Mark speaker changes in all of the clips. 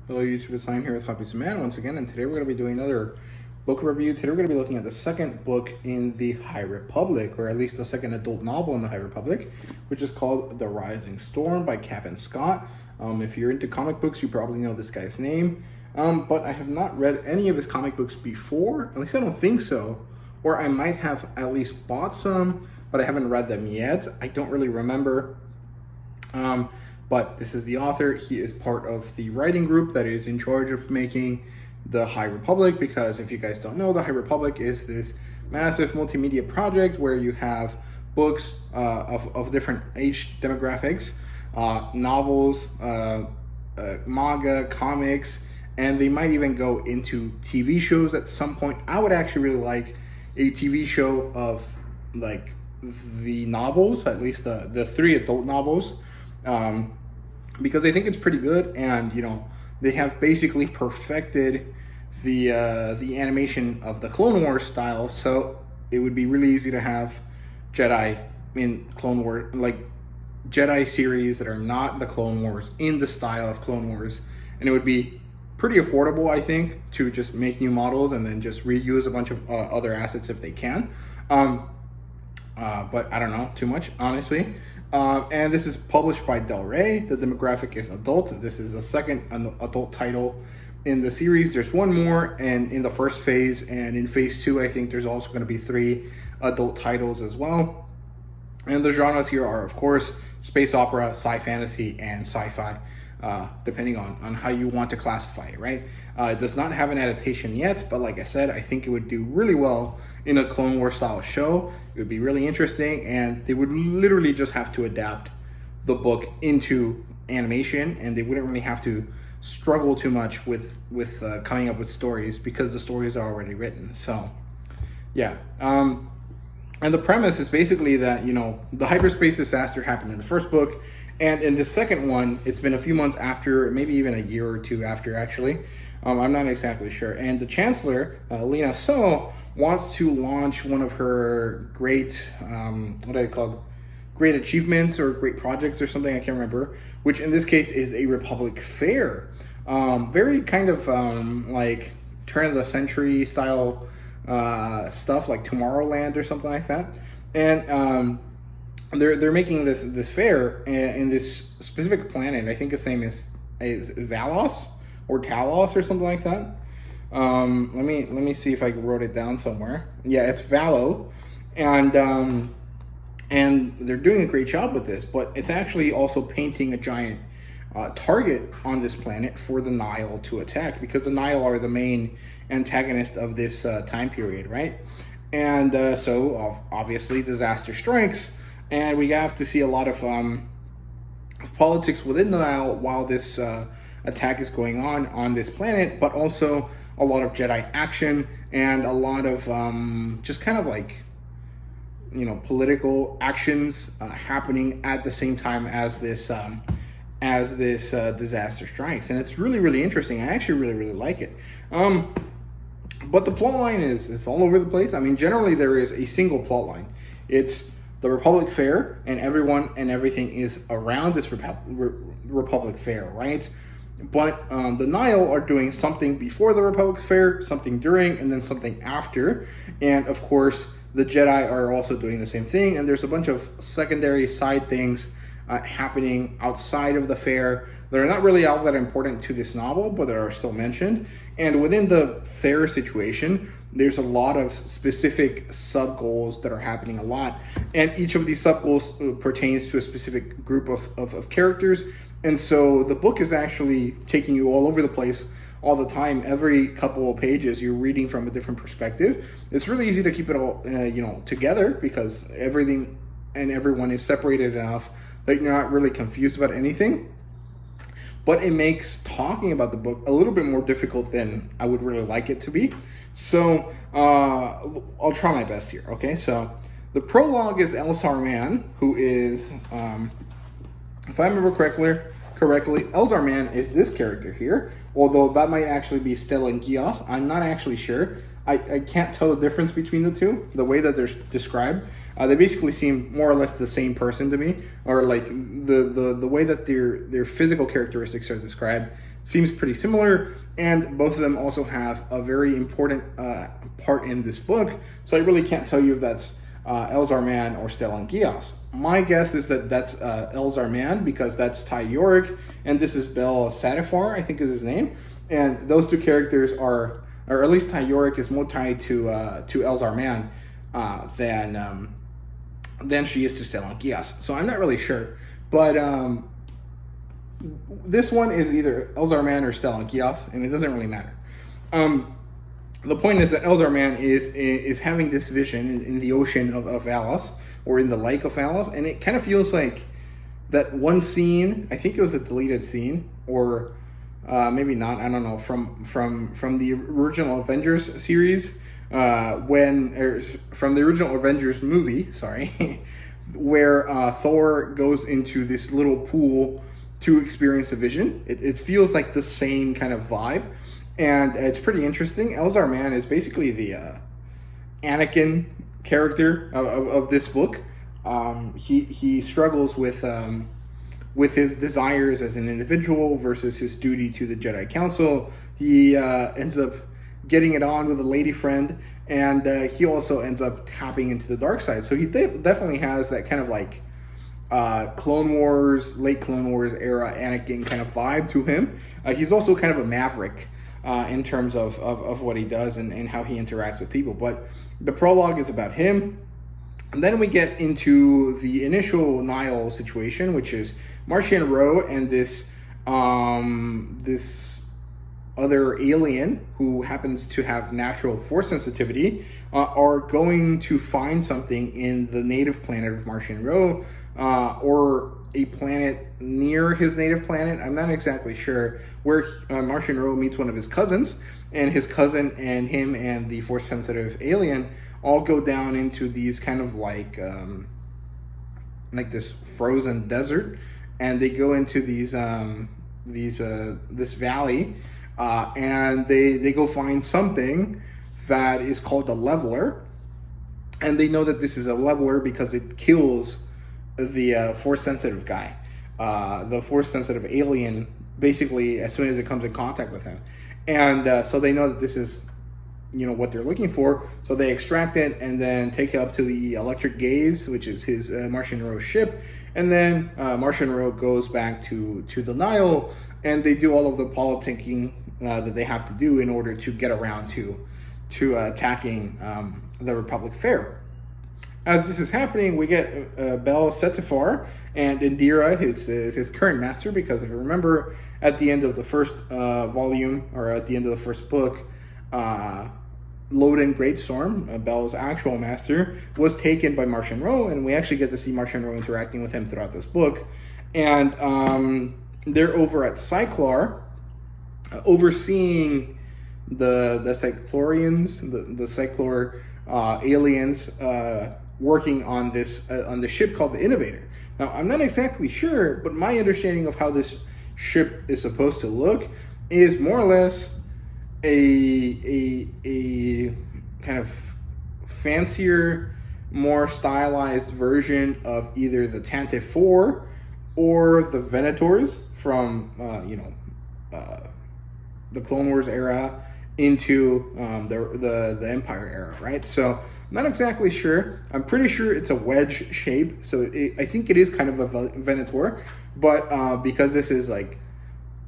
Speaker 1: Hello YouTube, it's Lion here with Hobbies and Man once again, and today we're going to be doing another book review. Today we're going to be looking at the second book in the High Republic, or at least the second adult novel in the High Republic, which is called The Rising Storm by Kevin Scott. If you're into comic books, you probably know this guy's name, but I have not read any of his comic books before, at least I don't think so, or I might have at least bought some, but I haven't read them yet. I don't really remember. But this is the author. He is part of the writing group that is in charge of making the High Republic, because if you guys don't know, the High Republic is this massive multimedia project where you have books of different age demographics, novels, manga, comics, and they might even go into TV shows at some point. I would actually really like a TV show of like the novels, at least the three adult novels. Because I think it's pretty good, and you know, they have basically perfected the animation of the Clone Wars style, so it would be really easy to have Jedi in Clone Wars, like Jedi series that are not the Clone Wars in the style of Clone Wars, and it would be pretty affordable, I think, to just make new models and then just reuse a bunch of other assets if they can. But I don't know too much, honestly. And this is published by Del Rey. The demographic is adult. This is the second adult title in the series. There's one more, and in the first phase, and in phase 2, I think there's also going to be 3 adult titles as well. And the genres here are, of course, space opera, sci-fantasy, and sci-fi, depending on how you want to classify it, right? It does not have an adaptation yet, but like I said, I think it would do really well in a Clone Wars style show. It would be really interesting, and they would literally just have to adapt the book into animation, and they wouldn't really have to struggle too much with coming up with stories, because the stories are already written. So yeah, and the premise is basically that, you know, the hyperspace disaster happened in the first book, and in the second one, it's been a few months after, maybe even a year or two after, actually. I'm not exactly sure. And the Chancellor, Lena So, wants to launch one of her great, what are they called? Great achievements or great projects or something, I can't remember, which in this case is a Republic Fair. Very kind of like turn of the century style stuff, like Tomorrowland or something like that. And they're making this fair in this specific planet. I think its name is Valos or Talos or something like that. Let me see if I wrote it down somewhere. Yeah, it's Valo, and they're doing a great job with this. But it's actually also painting a giant target on this planet for the Nile to attack, because the Nile are the main antagonist of this time period, right? And so obviously disaster strikes, and we have to see a lot of politics within the Nile while this attack is going on this planet, but also a lot of Jedi action and a lot of just kind of like, you know, political actions happening at the same time as this disaster strikes. And it's really, really interesting. I actually really, really like it. But the plot line is all over the place. I mean, generally there is a single plot line. It's the Republic Fair, and everyone and everything is around this Republic Fair, right? But the Nile are doing something before the Republic Fair, something during, and then something after. And of course, the Jedi are also doing the same thing. And there's a bunch of secondary side things happening outside of the fair that are not really all that important to this novel, but that are still mentioned. And within the fair situation, there's a lot of specific sub-goals that are happening a lot. And each of these sub-goals pertains to a specific group of characters. And so the book is actually taking you all over the place all the time. Every couple of pages, you're reading from a different perspective. It's really easy to keep it all, you know, together, because everything and everyone is separated enough that you're not really confused about anything. But it makes talking about the book a little bit more difficult than I would really like it to be. So I'll try my best here. Okay, so the prologue is Elzar Mann, who is, if I remember correctly, Elzar Mann is this character here. Although that might actually be Stellan Gios. I'm not actually sure. I can't tell the difference between the two, the way that they're described. They basically seem more or less the same person to me, or like the way that their physical characteristics are described seems pretty similar. And both of them also have a very important part in this book. So I really can't tell you if that's Elzar Mann or Stellan Gios. My guess is that that's Elzar Mann, because that's Ty Yorick, and this is Bel Satifar, I think is his name. And those two characters are, or at least Ty Yorick is more tied to Elzar Mann than she is to Stellan Gios. So I'm not really sure, but this one is either Elzar Mann or Stellan Gios, and it doesn't really matter. The point is that Elzar Mann is having this vision in the ocean of Valos, or in the lake of Valos, and it kind of feels like that one scene. I think it was a deleted scene, or maybe not. I don't know, from the original Avengers series, from the original Avengers movie. Sorry, where Thor goes into this little pool to experience a vision. It feels like the same kind of vibe. And it's pretty interesting. Elzar Mann is basically the Anakin character of this book. He struggles with his desires as an individual versus his duty to the Jedi Council. He ends up getting it on with a lady friend, and he also ends up tapping into the dark side. So he definitely has that kind of like Clone Wars, late Clone Wars era Anakin kind of vibe to him. He's also kind of a maverick in terms of what he does and how he interacts with people. But the prologue is about him. And then we get into the initial Nile situation, which is Marchion Ro and this other alien who happens to have natural force sensitivity are going to find something in the native planet of Marchion Ro, or a planet near his native planet. I'm not exactly sure, where Marchion Ro meets one of his cousins, and his cousin and him and the force sensitive alien all go down into these kind of like this frozen desert, and they go into this valley, and they go find something that is called a leveler, and they know that this is a leveler because it kills the force sensitive guy, the force sensitive alien, basically as soon as it comes in contact with him. And so they know that this is what they're looking for, so they extract it and then take it up to the Electric Gaze, which is his Marchion Ro ship, and then Marchion Ro goes back to the Nile, and they do all of the politicking that they have to do in order to get around to attacking the Republic Fair. As this is happening, we get Bel Satifar and Indira, his current master, because if you remember, at the end of the first volume, or at the end of the first book, Loden Greatstorm, Bel's actual master, was taken by Marchion Ro, and we actually get to see Marchion Ro interacting with him throughout this book. And they're over at Cyclar, overseeing the Cyclorians, the Cyclor aliens, working on the ship called the Innovator. Now, I'm not exactly sure, but my understanding of how this ship is supposed to look is more or less a kind of fancier, more stylized version of either the Tantive 4 or the Venators from the Clone Wars era into the Empire era, right? So I'm not exactly sure. I'm pretty sure it's a wedge shape, so I think it is kind of a Venator, but because this is like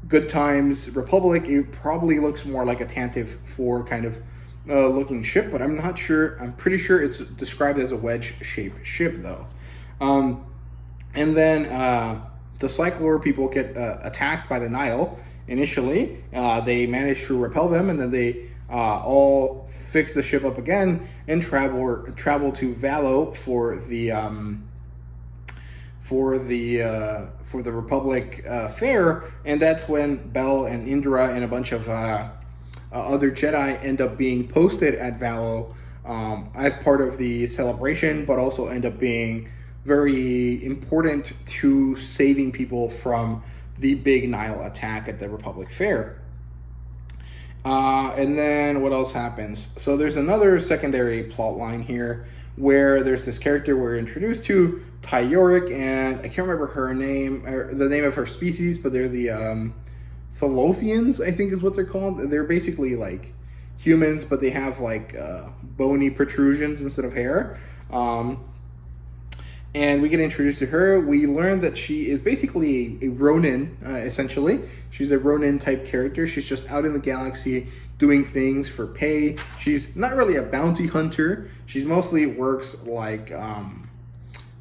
Speaker 1: Good Times Republic, it probably looks more like a Tantive 4 kind of looking ship, but I'm not sure. I'm pretty sure it's described as a wedge-shaped ship, though. And then the Cyclor people get attacked by the Nile initially. They manage to repel them, and then they all fix the ship up again and travel to Valo for the Republic Fair, and that's when Bel and Indra and a bunch of other Jedi end up being posted at Valo as part of the celebration, but also end up being very important to saving people from the big Nile attack at the Republic Fair. And then what else happens? So there's another secondary plot line here where there's this character we're introduced to, Tyoric, and I can't remember her name, or the name of her species, but they're the Thalothians, I think is what they're called. They're basically like humans, but they have like bony protrusions instead of hair. And we get introduced to her. We learn that she is basically a Ronin, essentially. She's a Ronin type character. She's just out in the galaxy doing things for pay. She's not really a bounty hunter. She mostly works like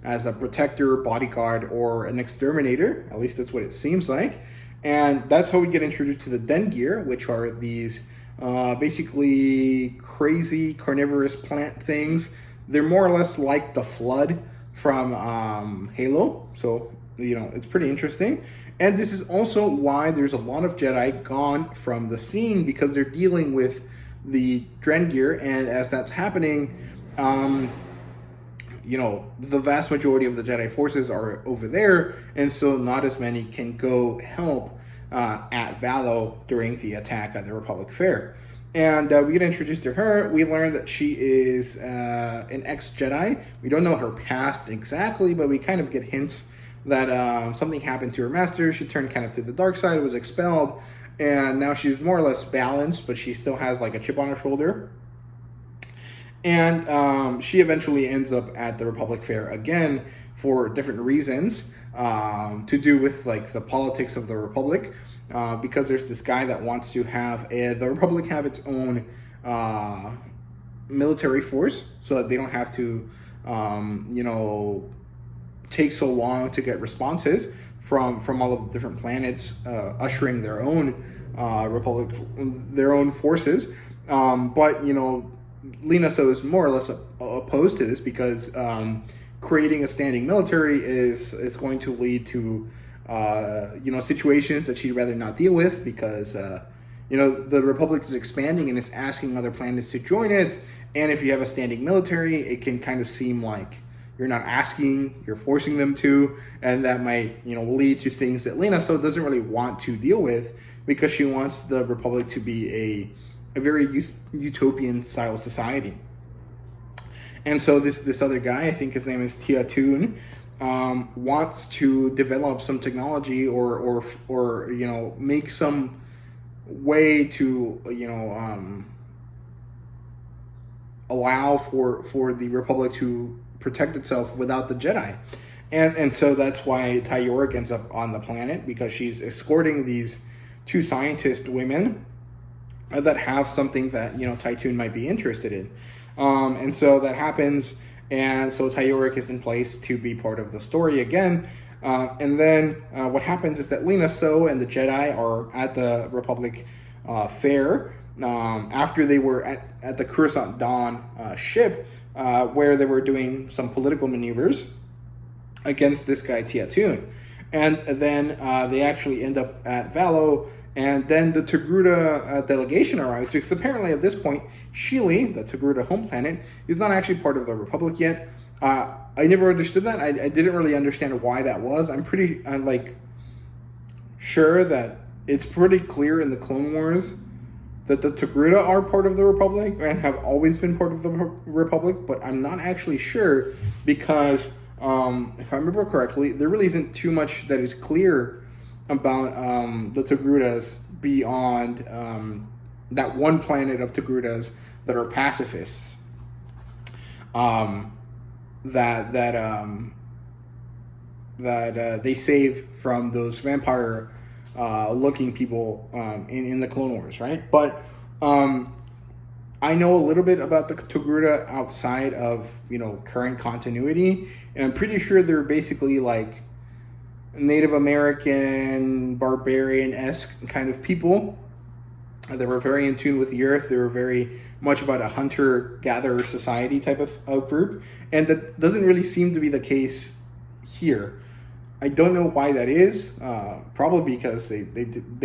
Speaker 1: as a protector, bodyguard, or an exterminator. At least that's what it seems like. And that's how we get introduced to the Dengir, which are these basically crazy carnivorous plant things. They're more or less like the Flood from Halo, so it's pretty interesting. And this is also why there's a lot of Jedi gone from the scene, because they're dealing with the Drengir, and as that's happening, the vast majority of the Jedi forces are over there, and so not as many can go help at Valo during the attack at the Republic Fair. And we get introduced to her. We learn that she is an ex-Jedi. We don't know her past exactly, but we kind of get hints that something happened to her master. She turned kind of to the dark side, was expelled, and now she's more or less balanced, but she still has like a chip on her shoulder. And she eventually ends up at the Republic Fair again for different reasons to do with like the politics of the Republic. Because there's this guy that wants to have the Republic have its own military force, so that they don't have to, take so long to get responses from all of the different planets, ushering their own Republic, their own forces. But Lina So is more or less opposed to this, because creating a standing military is going to lead to situations that she'd rather not deal with, because the Republic is expanding and it's asking other planets to join it. And if you have a standing military, it can kind of seem like you're not asking, you're forcing them to, and that might lead to things that Lina So doesn't really want to deal with, because she wants the Republic to be a very utopian style society. And so this other guy, I think his name is Tia Toon, wants to develop some technology or make some way to allow for the Republic to protect itself without the Jedi. And so that's why Tyoric ends up on the planet, because she's escorting these two scientist women that have something that Tytoon might be interested in. And so that happens. And so Tyoric is in place to be part of the story again. And then what happens is that Lina So and the Jedi are at the Republic Fair after they were at the Coruscant Dawn ship, where they were doing some political maneuvers against this guy Tia Toon. And then they actually end up at Valo, and then the Togruta delegation arrives, because apparently at this point, Sheely, the Togruta home planet, is not actually part of the Republic yet. I never understood that. I didn't really understand why that was. I'm sure that it's pretty clear in the Clone Wars that the Togruta are part of the Republic and have always been part of the Republic, but I'm not actually sure, because if I remember correctly, there really isn't too much that is clear about the Togrutas beyond that one planet of Togrutas that are pacifists, that they save from those vampire looking people in the Clone Wars, right? But I know a little bit about the Togruta outside of current continuity, and I'm pretty sure they're basically like Native American, barbarian-esque kind of people. They were very in tune with the earth. They were very much about a hunter-gatherer society type of group. And that doesn't really seem to be the case here. I don't know why that is. Probably because they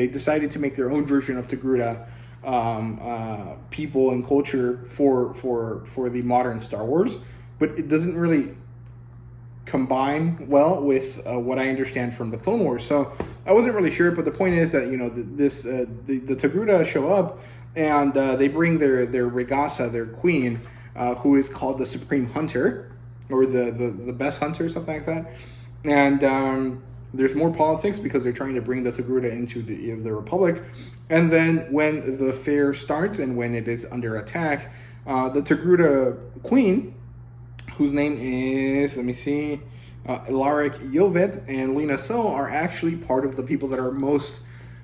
Speaker 1: decided to make their own version of Togruta people and culture for the modern Star Wars. But it doesn't really combine well with what I understand from the Clone Wars. So I wasn't really sure, but the point is that the Togruta show up, and they bring their Regasa, their queen, who is called the Supreme Hunter, or the best hunter, something like that. And there's more politics because they're trying to bring the Togruta into the Republic. And then when the fair starts and when it is under attack, the Togruta queen, whose name is, let me see, Ilaric Yovet and Lena So, are actually part of the people that are most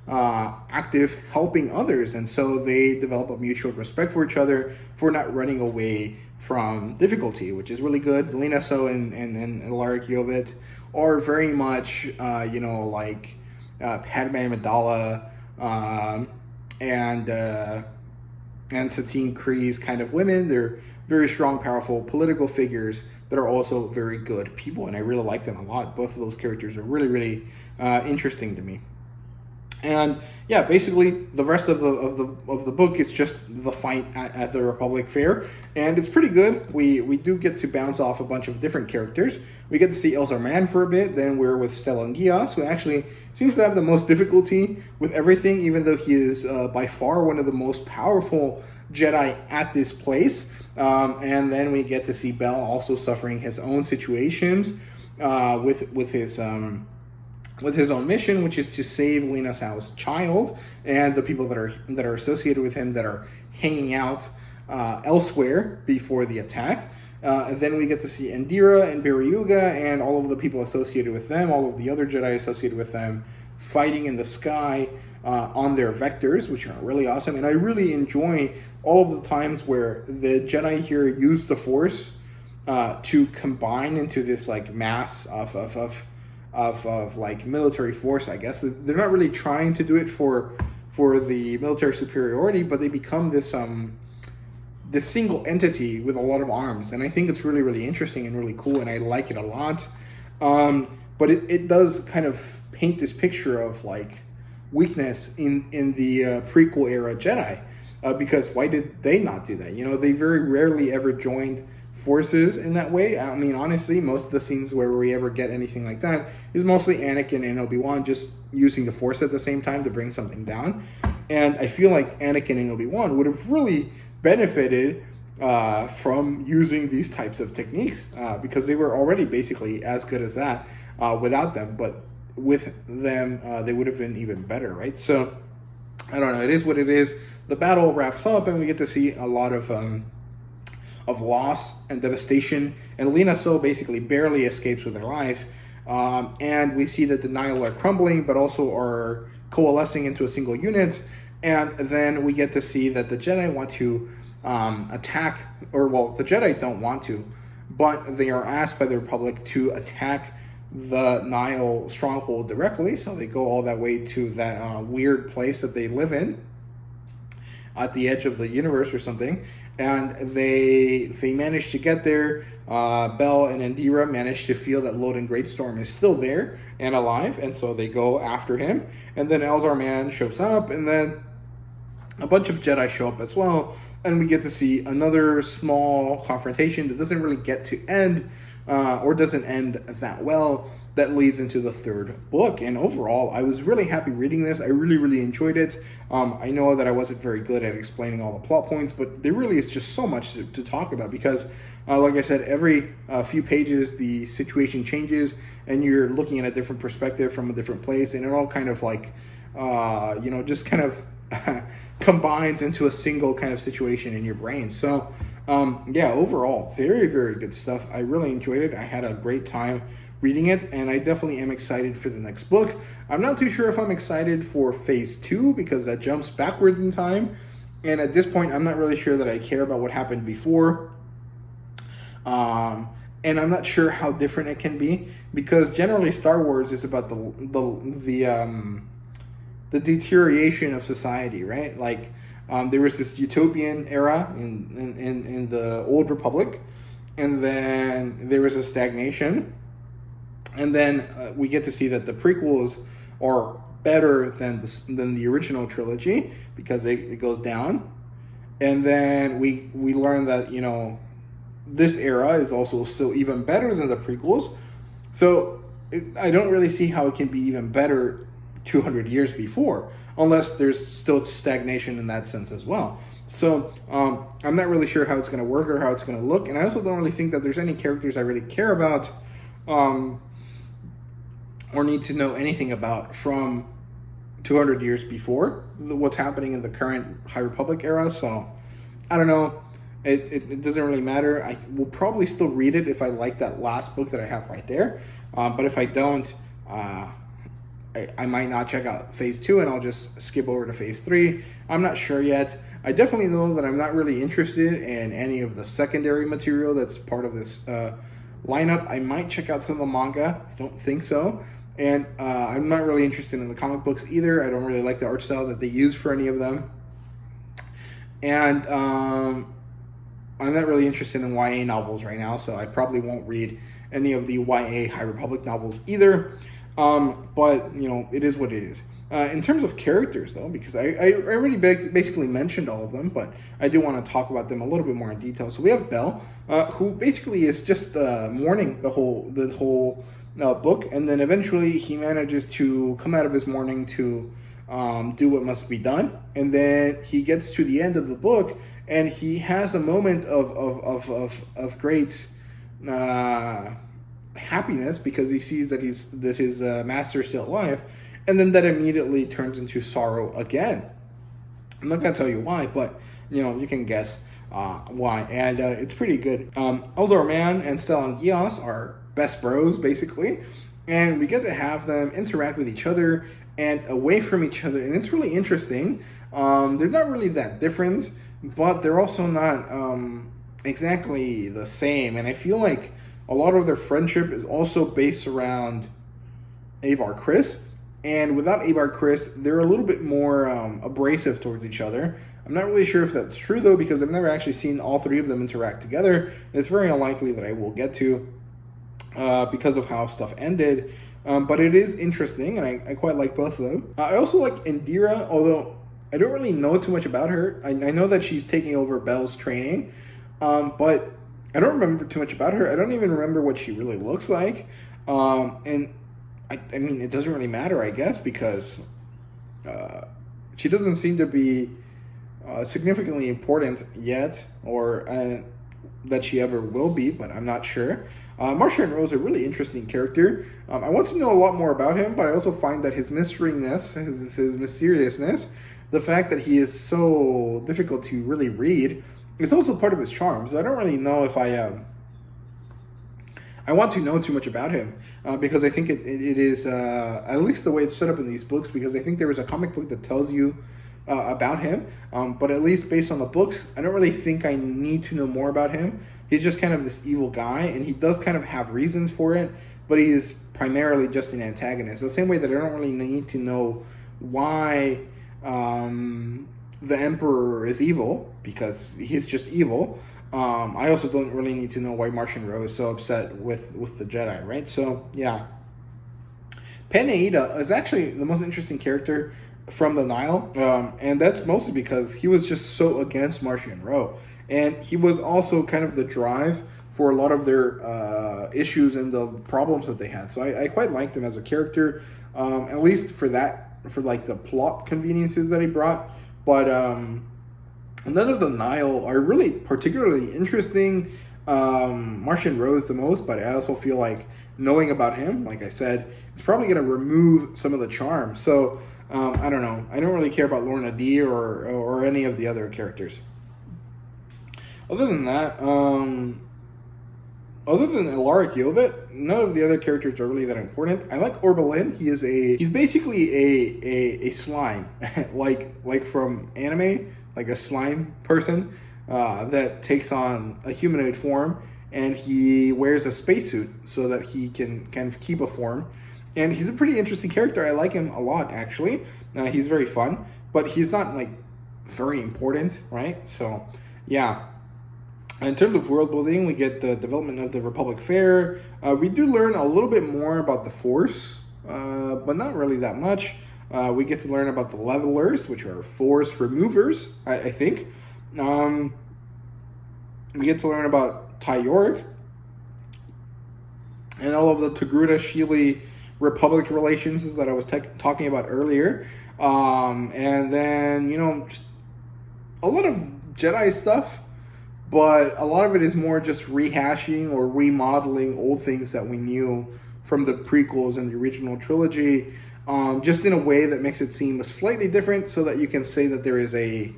Speaker 1: active helping others. And so they develop a mutual respect for each other for not running away from difficulty, which is really good. Lena So and Ilaric Yovet are very much, like Padme Amidala and Satine Kryze kind of women. They're very strong, powerful political figures that are also very good people, and I really like them a lot. Both of those characters are really, really interesting to me. And yeah, basically the rest of the book is just the fight at the Republic Fair, and it's pretty good. We do get to bounce off a bunch of different characters. We get to see Elzar Mann for a bit. Then we're with Stellan Gias, who actually seems to have the most difficulty with everything, even though he is by far one of the most powerful Jedi at this place. And then we get to see Bell also suffering his own situations with his own mission, which is to save Lena So's child and the people that are associated with him that are hanging out elsewhere before the attack. And then we get to see Indira and Bariuga and all of the people associated with them, all of the other Jedi associated with them, fighting in the sky on their vectors, which are really awesome. And I really enjoy all of the times where the Jedi here use the Force to combine into this like mass of like military force, I guess. They're not really trying to do it for the military superiority, but they become this single entity with a lot of arms, and I think it's really, really interesting and really cool, and I like it a lot. But it does kind of paint this picture of like weakness in the prequel era Jedi, because why did they not do that? They very rarely ever joined forces in that way. I mean, honestly, most of the scenes where we ever get anything like that is mostly Anakin and Obi-Wan just using the Force at the same time to bring something down. And I feel like Anakin and Obi-Wan would have really benefited from using these types of techniques because they were already basically as good as that without them. But with them, they would have been even better, right? So, I don't know. It is what it is. The battle wraps up and we get to see a lot of loss and devastation, and Lena So basically barely escapes with her life, and we see that the Nihil are crumbling but also are coalescing into a single unit. And then we get to see that the Jedi want to attack, or well, the Jedi don't want to, but they are asked by the Republic to attack the Nihil stronghold directly, so they go all that way to that weird place that they live in at the edge of the universe or something. And they manage to get there. Bell and Indira manage to feel that Loden Greatstorm is still there and alive, and so they go after him. And then Elzar Mann shows up, and then a bunch of Jedi show up as well. And we get to see another small confrontation that doesn't really get to end, or doesn't end that well, that leads into the third book. And overall, I was really happy reading this. I really, really enjoyed it. I know that I wasn't very good at explaining all the plot points, but there really is just so much to talk about because, like I said, every few pages, the situation changes and you're looking at a different perspective from a different place, and it all kind of like, just kind of combines into a single kind of situation in your brain. So, overall, very, very good stuff. I really enjoyed it. I had a great time reading it, and I definitely am excited for the next book. I'm not too sure if I'm excited for phase 2 because that jumps backwards in time, and at this point I'm not really sure that I care about what happened before, and I'm not sure how different it can be, because generally Star Wars is about the deterioration of society, right? Like there was this utopian era in the Old Republic, and then there was a stagnation. And then we get to see that the prequels are better than the original trilogy because it goes down. And then we learn that, this era is also still even better than the prequels. So I don't really see how it can be even better 200 years before, unless there's still stagnation in that sense as well. So I'm not really sure how it's going to work or how it's going to look, and I also don't really think that there's any characters I really care about or need to know anything about from 200 years before what's happening in the current High Republic era. So I don't know. It doesn't really matter. I will probably still read it if I like that last book that I have right there. But if I don't, I might not check out phase 2 and I'll just skip over to phase 3. I'm not sure yet. I definitely know that I'm not really interested in any of the secondary material that's part of this lineup. I might check out some of the manga. I don't think so. And I'm not really interested in the comic books either. I don't really like the art style that they use for any of them. And I'm not really interested in YA novels right now, so I probably won't read any of the YA High Republic novels either. But, you know, it is what it is. In terms of characters, though, because I already basically mentioned all of them, but I do want to talk about them a little bit more in detail. So we have Belle, who basically is just mourning the whole book, and then eventually he manages to come out of his mourning to do what must be done, and then he gets to the end of the book, and he has a moment of great happiness because he sees that his master's still alive, and then that immediately turns into sorrow again. I'm not gonna tell you why, but you know you can guess why, and it's pretty good. Elzar Mann and Stellan Gios are best bros basically, and we get to have them interact with each other and away from each other, and it's really interesting. They're not really that different, but they're also not exactly the same, and I feel like a lot of their friendship is also based around Avar Kriss, and without Avar Kriss, they're a little bit more abrasive towards each other. I'm not really sure if that's true, though, because I've never actually seen all three of them interact together, and it's very unlikely that I will get to because of how stuff ended. But it is interesting, and I quite like both of them. I also like Indira, although I don't really know too much about her. I know that she's taking over Belle's training, but I don't remember too much about her. I don't even remember what she really looks like. And I mean, it doesn't really matter, I guess, because she doesn't seem to be significantly important yet, or that she ever will be, but I'm not sure. Martian Rose is a really interesting character. I want to know a lot more about him, but I also find that his mysteryness, his mysteriousness, the fact that he is so difficult to really read, is also part of his charm. So I don't really know if I want to know too much about him, because I think it is, at least the way it's set up in these books, because I think there is a comic book that tells you about him, but at least based on the books, I don't really think I need to know more about him. He's just kind of this evil guy, and he does kind of have reasons for it, but he is primarily just an antagonist. The same way that I don't really need to know why the Emperor is evil, because he's just evil. I also don't really need to know why Martian Rose is so upset with the Jedi, right? So, yeah. Pen-Aida is actually the most interesting character from the Nile, and that's mostly because he was just so against Martian Rose. And he was also kind of the drive for a lot of their issues and the problems that they had. So I quite liked him as a character, at least for like the plot conveniences that he brought. But none of the Nile are really particularly interesting. Martian Rose the most, but I also feel like knowing about him, like I said, it's probably going to remove some of the charm. So I don't know. I don't really care about Lorna D or any of the other characters. Other than that, other than Alaric Yovet, none of the other characters are really that important. I like Orbelin. He's basically a slime, like from anime, like a slime person that takes on a humanoid form, and he wears a spacesuit so that he can kind of keep a form. And he's a pretty interesting character. I like him a lot, actually. He's very fun, but he's not like very important, right? So, yeah. In terms of world building, we get the development of the Republic Fair. We do learn a little bit more about the Force, but not really that much. We get to learn about the Levelers, which are Force removers, I think. We get to learn about Tyorg and all of the Togruta Sheely Republic relations that I was talking about earlier. And then, just a lot of Jedi stuff, but a lot of it is more just rehashing or remodeling old things that we knew from the prequels and the original trilogy, just in a way that makes it seem slightly different, so that you can say that there is a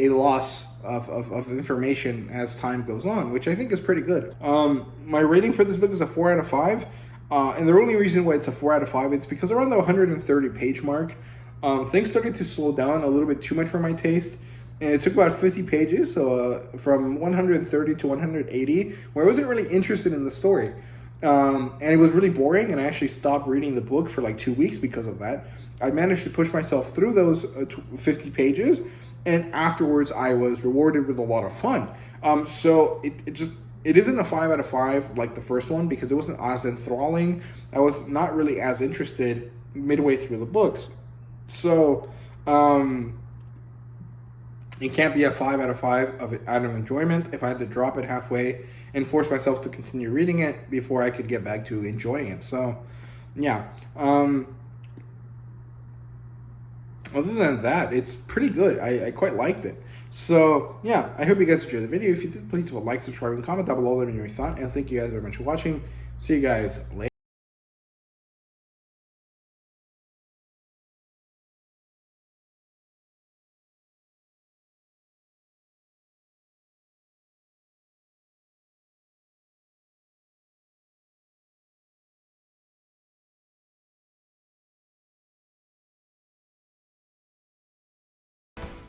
Speaker 1: loss of information as time goes on, which I think is pretty good. My rating for this book is a 4 out of 5. And the only reason why it's a 4 out of 5 is because around the 130 page mark, things started to slow down a little bit too much for my taste. And it took about 50 pages, so from 130 to 180, where I wasn't really interested in the story. And it was really boring, and I actually stopped reading the book for like 2 weeks because of that. I managed to push myself through those 50 pages, and afterwards I was rewarded with a lot of fun. So it isn't a 5 out of 5 like the first one, because it wasn't as enthralling. I was not really as interested midway through the books. So it can't be a 5 out of 5 out of enjoyment if I had to drop it halfway and force myself to continue reading it before I could get back to enjoying it. So, yeah. Other than that, it's pretty good. I quite liked it. So, yeah, I hope you guys enjoyed the video. If you did, please leave a like, subscribe, and comment down below. Let me know your thought. And thank you guys very much for watching. See you guys later.